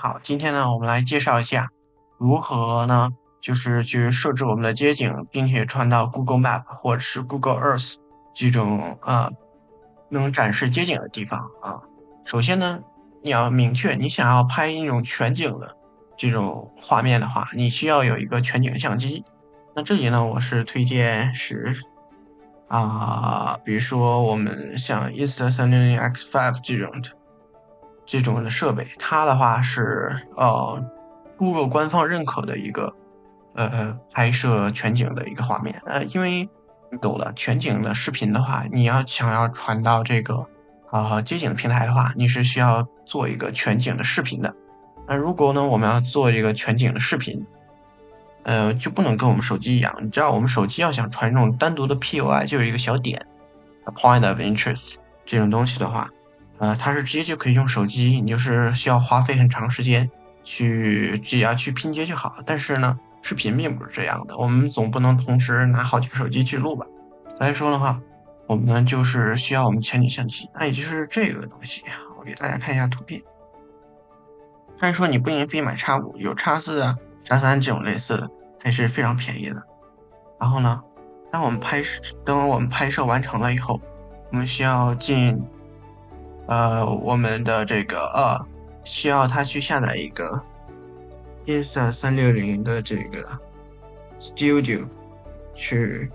好，今天呢，我们来介绍一下如何呢，就是去设置我们的街景，并且传到 Google Map 或者是 Google Earth 这种能展示街景的地方啊。首先呢，你要明确你想要拍一种全景的这种画面的话，你需要有一个全景相机。那这里呢，我是推荐是比如说我们像 Insta360X5 这种的设备，它的话是Google 官方认可的一个拍摄全景的一个画面。因为你懂了，全景的视频的话，你想要传到这个街景平台的话，你是需要做一个全景的视频的。那如果呢，我们要做这个全景的视频，就不能跟我们手机一样。你知道，我们手机要想传这种单独的 POI，就有一个小点 （point of interest） 这种东西的话，它是直接就可以用手机，你就是需要花费很长时间只要去拼接就好。但是呢，视频并不是这样的，我们总不能同时拿好几个手机去录吧。所以说的话，我们呢就是需要我们全景相机，那也就是这个东西。我给大家看一下图片。虽然说你不一定非买 X5，有 X4啊、X3这种类似的，还是非常便宜的。然后呢，等我们拍摄完成了以后，我们需要我们的这个需要它去下载一个 Insta360的这个 Studio， 去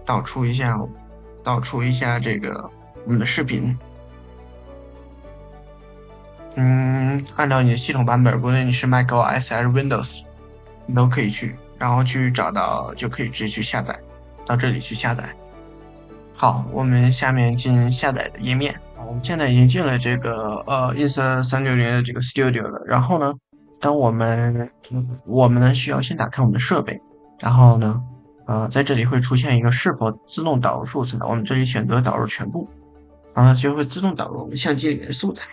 导出一下这个我们的视频。按照你的系统版本，无论你是 macOS 还是 Windows，你都可以然后去找到，就可以直接去下载，到这里去下载。好，我们下面进下载的页面。我们现在已经进了这个Insta360的这个 Studio 了。然后呢，当我们呢需要先打开我们的设备，然后呢，在这里会出现一个是否自动导入素材，我们这里选择导入全部，然后就会自动导入我们相机里面的素材。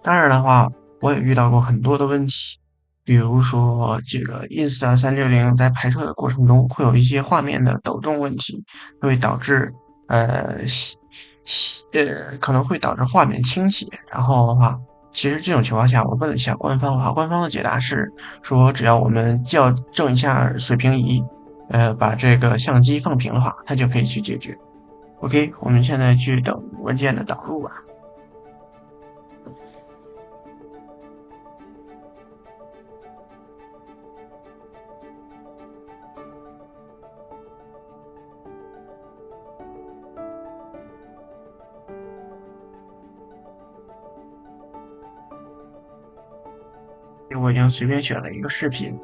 当然的话，我也遇到过很多的问题，比如说这个 Insta360在拍摄的过程中会有一些画面的抖动问题，会导致呃西可能会导致画面倾斜。然后的话，其实这种情况下，我问了一下官方的话，官方的解答是说，只要我们校正一下水平仪，把这个相机放平的话，它就可以去解决。OK，我们现在去等文件的导入吧。我已经随便选了一个视频，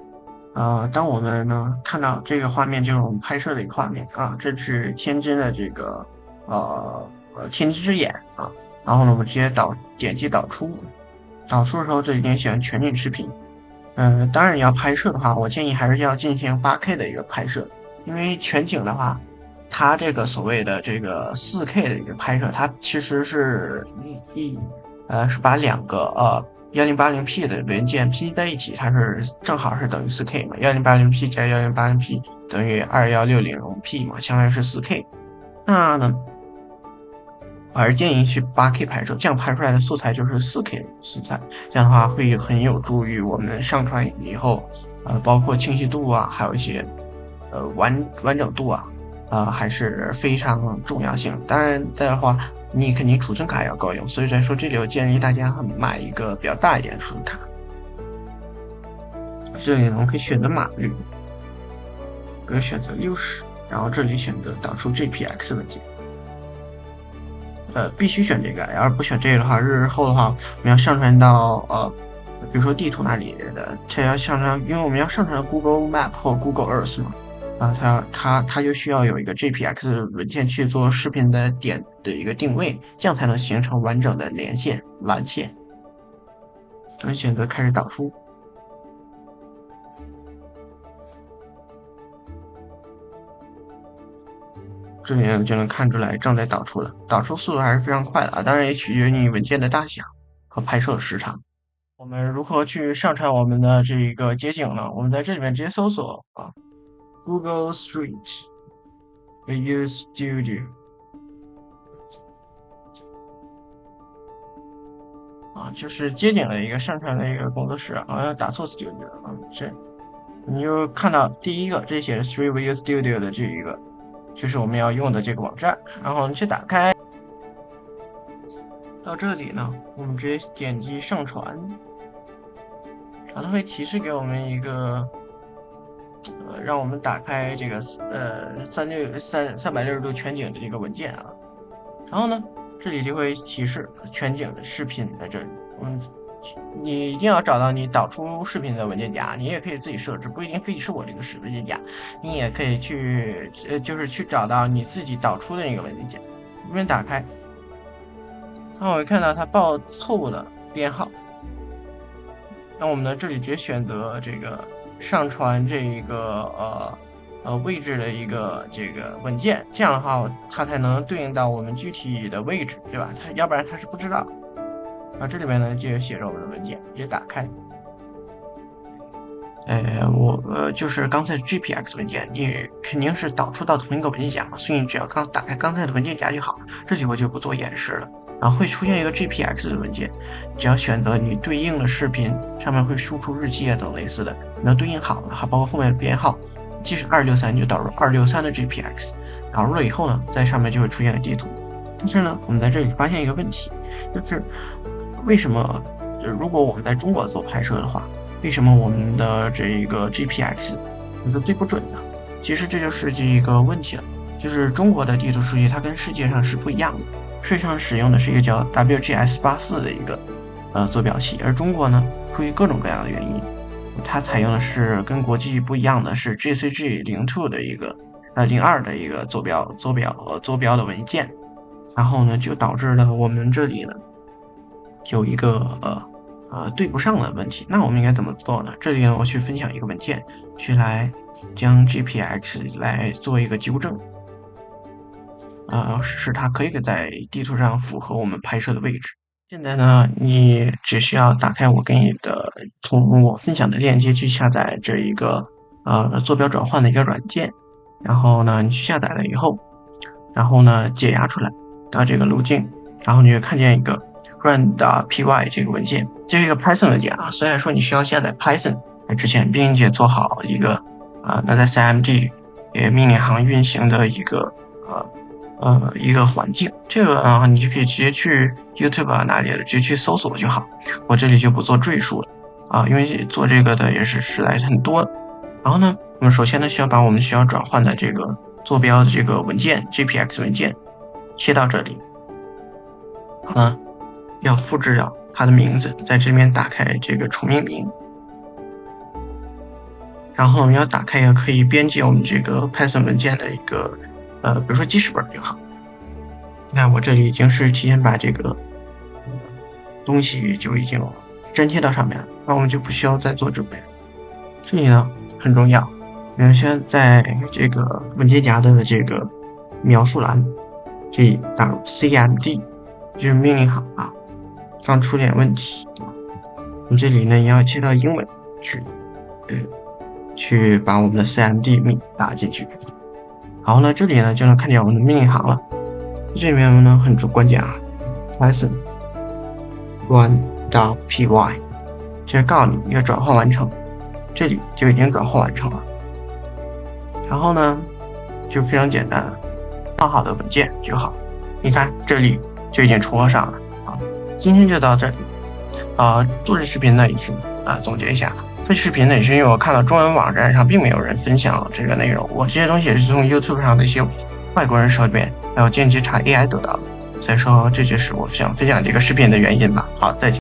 当我们呢看到这个画面，就是我们拍摄的一个画面啊，这是天真的这个天之眼啊，然后呢，我们直接点击导出，导出的时候这里点选全景视频，当然你要拍摄的话，我建议还是要进行 8K 的一个拍摄，因为全景的话，它这个所谓的这个4K 的一个拍摄，它其实是把两个1080p 的元件拼在一起，它是正好是等于 4K 嘛，1080p 加1080p 等于2160p 嘛，相当于是 4K。那呢，我还是建议去 8K 拍摄，这样拍出来的素材就是 4K 的素材，这样的话会很有助于我们上传以后，包括清晰度啊，还有一些完整度啊，还是非常重要性。当然的话，你肯定储存卡要够用，所以说这里我建议大家买一个比较大一点的储存卡。这里呢，我们可以选择码率，可以选择60，然后这里选择导出 JPX 文件。必须选这个，要是不选这个的话，日后的话，我们要上传到比如说地图那里的，它要上传，因为我们要上传到 Google Map 或 Google Earth 嘛，它就需要有一个 JPX 文件去做视频的点的一个定位，这样才能形成完整的连线蓝线。我们选择开始导出。这里呢就能看出来正在导出了，导出速度还是非常快的啊，当然也取决于你文件的大小和拍摄时长。我们如何去上传我们的这个街景呢？我们在这里面直接搜索Google Street View Studio，就是街景的一个上传的一个工作室，好像打错 studio 这你就看到第一个这写的 3View Studio 的这一个，就是我们要用的这个网站，然后你去打开，到这里呢，我们直接点击上传，然后它会提示给我们一个。让我们打开这个360度全景的这个文件啊，然后呢，这里就会提示全景的视频在这里，你一定要找到你导出视频的文件夹，你也可以自己设置，不一定非得是我这个文件夹，你也可以去就是去找到你自己导出的那个文件夹，这边打开，然后我会看到它报错误的编号，那我们呢这里直接选择这个。上传这一个位置的一个这个文件，这样的话它才能对应到我们具体的位置，对吧？它要不然它是不知道。这里面呢就写着我们的文件，直接打开。就是刚才的 GPX 文件，你肯定是导出到同一个文件夹嘛，所以你只要打开刚才的文件夹就好。这里我就不做演示了。然后会出现一个 GPX 的文件，只要选择你对应的视频，上面会输出日期啊等类似的，你要对应好了，还包括后面的编号，即使263就导入263的 GPX， 导入了以后呢，在上面就会出现个地图。但是呢，我们在这里发现一个问题，就是为什么如果我们在中国做拍摄的话，为什么我们的这一个 GPX 是对不准的？其实这就是一个问题了，就是中国的地图数据它跟世界上是不一样的。世界上使用的是一个叫 WGS84 的一个坐标系，而中国呢，出于各种各样的原因，它采用的是跟国际不一样的是 GCG02 的一个02的一个坐标的文件，然后呢就导致了我们这里呢有一个对不上的问题。那我们应该怎么做呢？这里呢我去分享一个文件，去来将 GPX 来做一个纠正。使它可以在地图上符合我们拍摄的位置。现在呢，你只需要打开我给你的从我分享的链接去下载这一个坐标转换的一个软件，然后呢，你去下载了以后，然后呢解压出来到这个路径，然后你会看见一个 run.py 这个文件，这是一个 Python 文件啊。虽然说你需要下载 Python 之前，并且做好一个那在 CMD 命令行运行的一个一个环境，这个你就可以直接去 YouTube 哪里的直接去搜索就好，我这里就不做赘述了因为做这个的也是实在是很多。然后呢，我们首先呢需要把我们需要转换的这个坐标的这个文件 GPX 文件切到这里，要复制掉它的名字，在这边打开这个重命名，然后我们要打开一个可以编辑我们这个 Python 文件的一个比如说记事本就好。那我这里已经是提前把这个东西就已经粘贴到上面了，那我们就不需要再做准备。这里呢很重要，先在这个文件夹的这个描述栏这里打入 CMD， 就是命令行刚出点问题，我们这里呢也要切到英文去把我们的 CMD 命打进去。然后呢，这里呢就能看见我们的命令行了。这里面呢很关键Python run.py， 这告诉你一个转换完成，这里就已经转换完成了。然后呢，就非常简单，放好的文件就好。你看这里就已经重合上了今天就到这里做这视频呢也是总结一下。这视频呢也是因为我看到中文网站上并没有人分享这个内容，我这些东西也是从 YouTube 上的一些外国人手里面还有间接查 AI 得到的，所以说这就是我想分享这个视频的原因吧。好，再见。